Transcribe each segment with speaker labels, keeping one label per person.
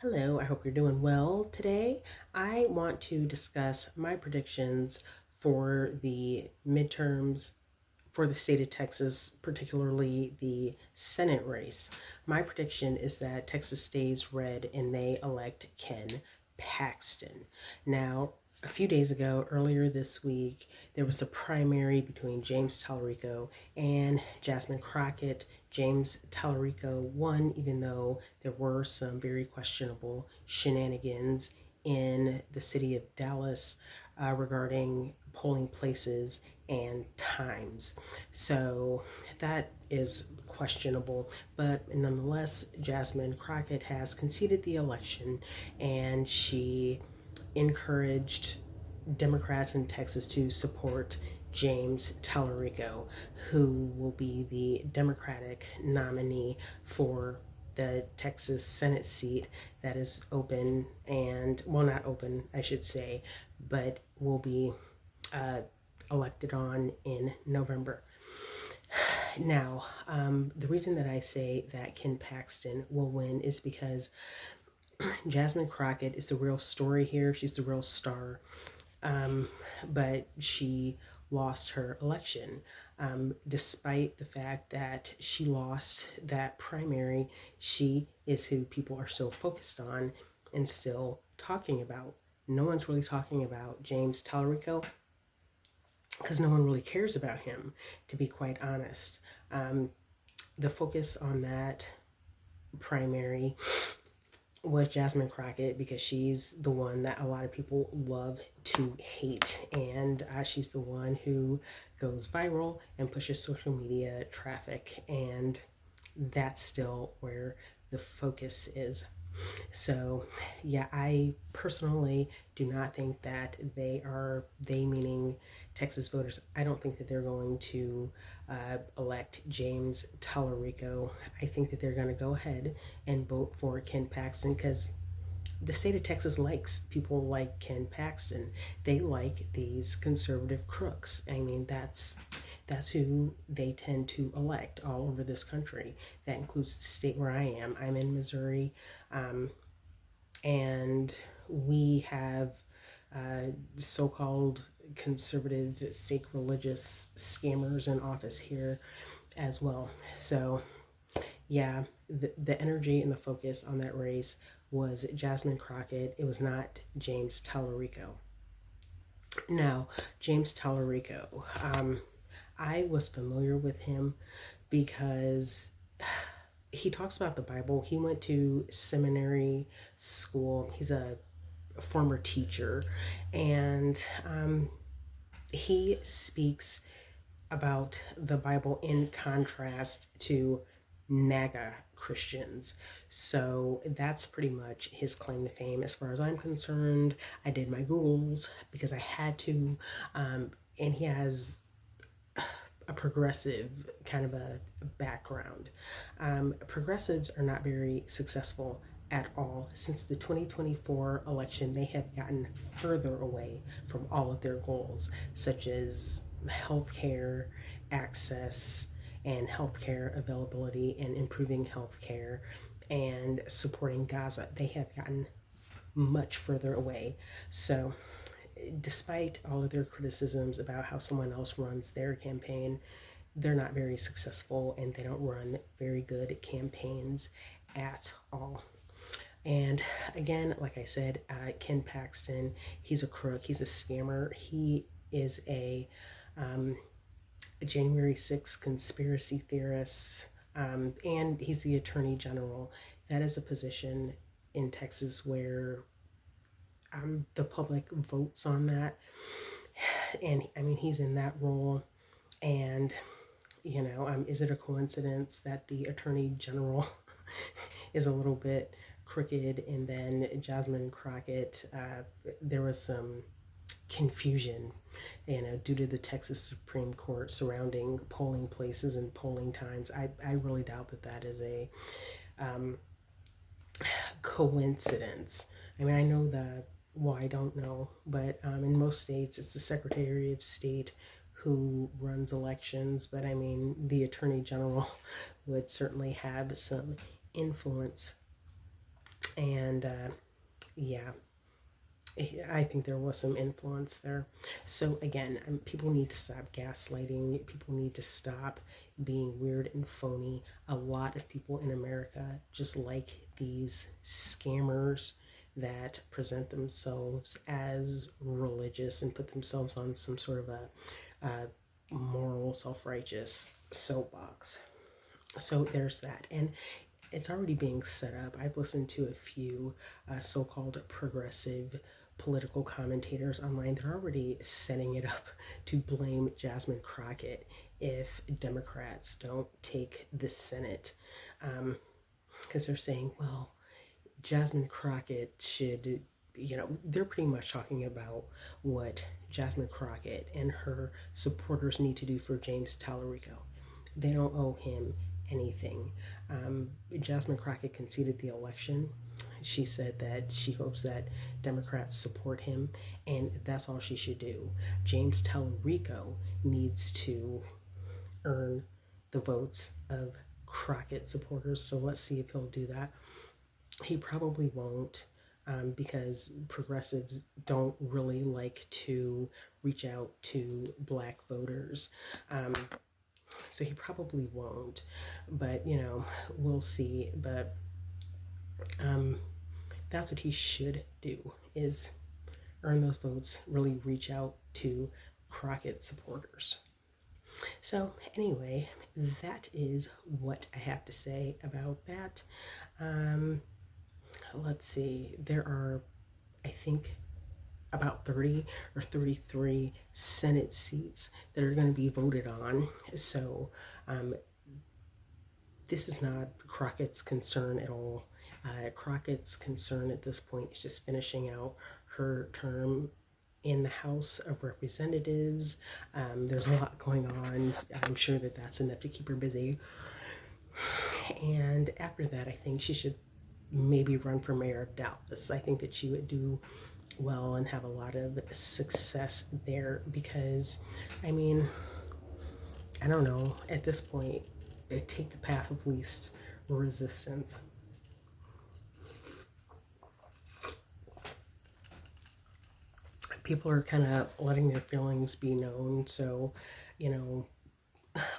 Speaker 1: Hello, I hope you're doing well today. I want to discuss my predictions for the midterms for the state of Texas, particularly the Senate race. My prediction is that Texas stays red and they elect Ken Paxton. Now, a few days ago, earlier this week, there was a primary between James Tallarico and Jasmine Crockett. James Tallarico won, even though there were some very questionable shenanigans in the city of Dallas regarding polling places and times. So that is questionable, but nonetheless, Jasmine Crockett has conceded the election and she encouraged Democrats in Texas to support James Tallarico, who will be the Democratic nominee for the Texas Senate seat that is open and, well, not open, I should say, but will be uh, elected on in November. Now, the reason that I say that Ken Paxton will win is because Jasmine Crockett is the real story here. She's the real star, um, but she lost her election. Despite the fact that she lost that primary, she is who people are so focused on and still talking about. No one's really talking about James Tallarico because no one really cares about him, to be quite honest. Um, the focus on that primary was Jasmine Crockett because she's the one that a lot of people love to hate. And she's the one who goes viral and pushes social media traffic. And that's still where the focus is. So, yeah, I personally do not think that they meaning Texas voters, I don't think that they're going to elect James Tallarico. I think that they're going to go ahead and vote for Ken Paxton because the state of Texas likes people like Ken Paxton. They like these conservative crooks. I mean, that's who they tend to elect all over this country. That includes the state where I am. I'm in Missouri, um, and we have so-called conservative, fake religious scammers in office here as well. So yeah, the energy and the focus on that race was Jasmine Crockett. It was not James Tallarico. Now, James Tallarico, I was familiar with him because he talks about the Bible. He went to seminary school. He's a former teacher, and he speaks about the Bible in contrast to MAGA Christians. So that's pretty much his claim to fame as far as I'm concerned. I did my Googles because I had to, and he has a progressive kind of a background. Progressives are not very successful at all. Since the 2024 election, they have gotten further away from all of their goals, such as healthcare access and healthcare availability and improving healthcare and supporting Gaza. They have gotten much further away. So, despite all of their criticisms about how someone else runs their campaign, they're not very successful and they don't run very good campaigns at all. And again, like I said, Ken Paxton, he's a crook, he's a scammer, he is a January 6th conspiracy theorist, and he's the attorney general. That is a position in Texas where the public votes on that. And I mean, he's in that role. And, is it a coincidence that the attorney general is a little bit crooked? And then Jasmine Crockett, there was some confusion, due to the Texas Supreme Court surrounding polling places and polling times. I really doubt that that is a um, coincidence. I mean, I know that, well, I don't know, but in most states, it's the Secretary of State who runs elections. But I mean, the Attorney General would certainly have some influence. And yeah, I think there was some influence there. So again, people need to stop gaslighting. People need to stop being weird and phony. A lot of people in America just like these scammers that present themselves as religious and put themselves on some sort of a moral, self-righteous soapbox. So there's that. And it's already being set up. I've listened to a few so-called progressive political commentators online. They're already setting it up to blame Jasmine Crockett if Democrats don't take the Senate, because they're saying, well, Jasmine Crockett should, they're pretty much talking about what Jasmine Crockett and her supporters need to do for James Tallarico. They don't owe him anything. Jasmine Crockett conceded the election. She said that she hopes that Democrats support him, and that's all she should do. James Tallarico needs to earn the votes of Crockett supporters, so let's see if he'll do that. He probably won't, because progressives don't really like to reach out to black voters. So he probably won't, but we'll see. But that's what he should do, is earn those votes, really reach out to Crockett supporters. So anyway, that is what I have to say about that. Let's see, there are, I think, about 30 or 33 Senate seats that are going to be voted on. So this is not Crockett's concern at all. Crockett's concern at this point is just finishing out her term in the House of Representatives. There's a lot going on. I'm sure that that's enough to keep her busy. And after that, I think she should maybe run for mayor of Dallas. I think that she would do well and have a lot of success there, because I mean, I don't know, at this point, take the path of least resistance. People are kind of letting their feelings be known, so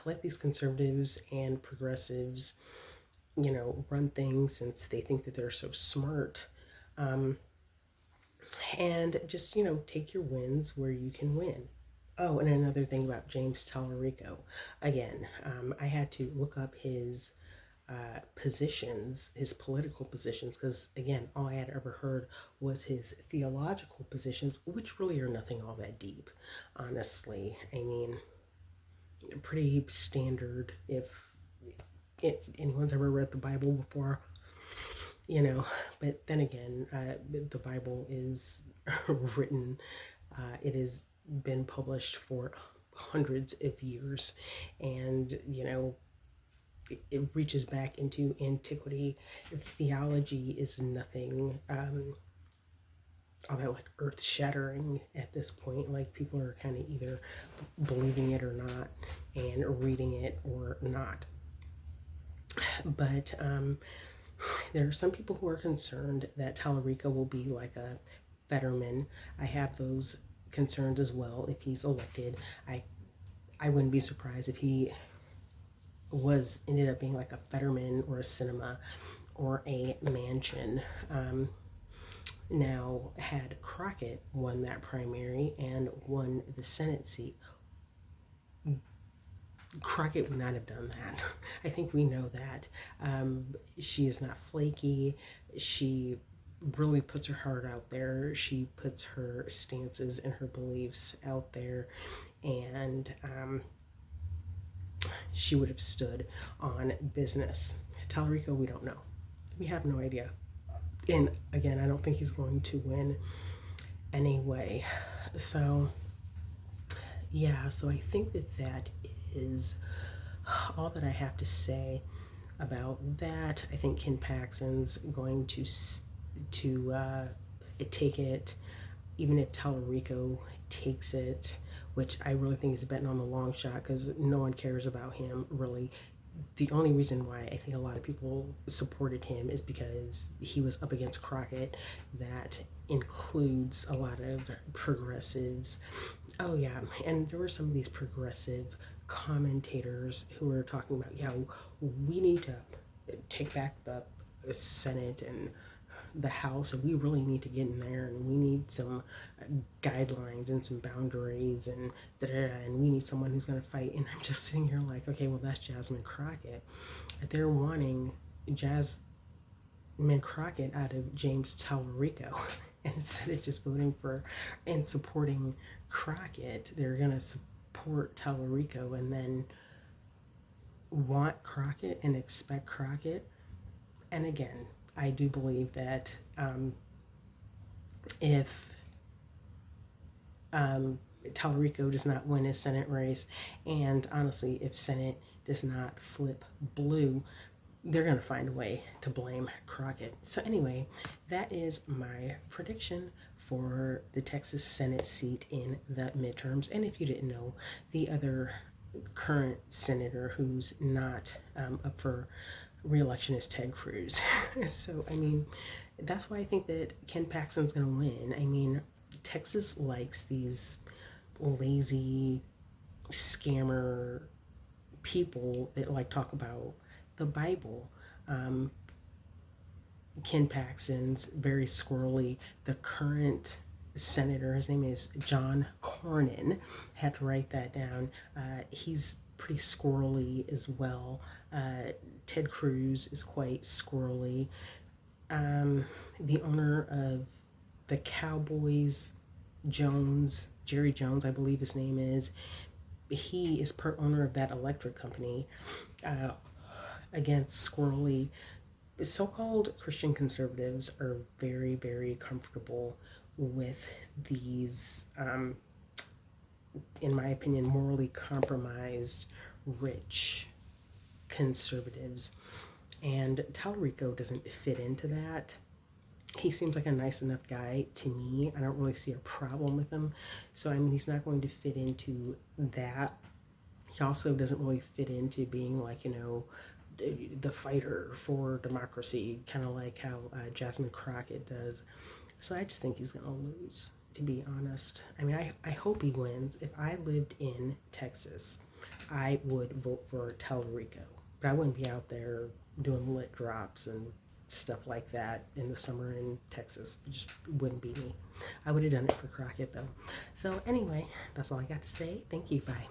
Speaker 1: let these conservatives and progressives run things, since they think that they're so smart. And just take your wins where you can win. Oh, and another thing about James Tallarico, again, I had to look up his positions, his political positions, because again, all I had ever heard was his theological positions, which really are nothing all that deep, honestly. I mean, pretty standard if anyone's ever read the Bible before. But then again, the Bible is written, it has been published for hundreds of years, and it reaches back into antiquity. Theology is nothing all that like earth shattering at this point. Like, people are kind of either believing it or not, and reading it or not. But there are some people who are concerned that Tallarico will be like a Fetterman. I have those concerns as well if he's elected. I wouldn't be surprised if he ended up being like a Fetterman or a Sinema or a Manchin. Now, had Crockett won that primary and won the Senate seat, Crockett would not have done that. I think we know that. She is not flaky. She really puts her heart out there. She puts her stances and her beliefs out there, and she would have stood on business. Tallarico, we don't know. We have no idea. And again, I don't think he's going to win anyway. So yeah, so I think that is all that I have to say about that. I think Ken Paxton's going to take it, even if Tallarico takes it, which I really think is betting on the long shot, because no one cares about him really. the only reason why I think a lot of people supported him is because he was up against Crockett. That includes a lot of progressives. Oh, yeah. And there were some of these progressive commentators who were talking about, yeah, we need to take back the Senate and the House, and we really need to get in there, and we need some guidelines and some boundaries, and and we need someone who's going to fight. And I'm just sitting here like, okay, well, that's Jasmine Crockett. They're wanting Jasmine Crockett out of James Tallarico. And instead of just voting for and supporting Crockett, they're going to support Tallarico and then want Crockett and expect Crockett. And again, I do believe that if Tallarico does not win his Senate race, and honestly, if Senate does not flip blue, they're going to find a way to blame Crockett. So, anyway, that is my prediction for the Texas Senate seat in the midterms. And if you didn't know, the other current senator who's not up for reelection is Ted Cruz. So, I mean, that's why I think that Ken Paxton's going to win. I mean, Texas likes these lazy scammer people that like talk about the Bible. Um, Ken Paxton's very squirrely. The current senator, his name is John Cornyn. Had to write that down. He's pretty squirrely as well. Ted Cruz is quite squirrely. The owner of the Cowboys, Jerry Jones, I believe his name is, he is part owner of that electric company. Against squirrely, so-called Christian conservatives are very, very comfortable with these, in my opinion, morally compromised, rich conservatives. And Tallarico doesn't fit into that. He seems like a nice enough guy to me. I don't really see a problem with him. So, I mean, he's not going to fit into that. He also doesn't really fit into being like, the fighter for democracy, kind of like how Jasmine Crockett does. So I just think he's going to lose, to be honest. I mean, I hope he wins. If I lived in Texas, I would vote for Tallarico, but I wouldn't be out there doing lit drops and stuff like that in the summer in Texas. It just wouldn't be me. I would have done it for Crockett though. So anyway, that's all I got to say. Thank you. Bye.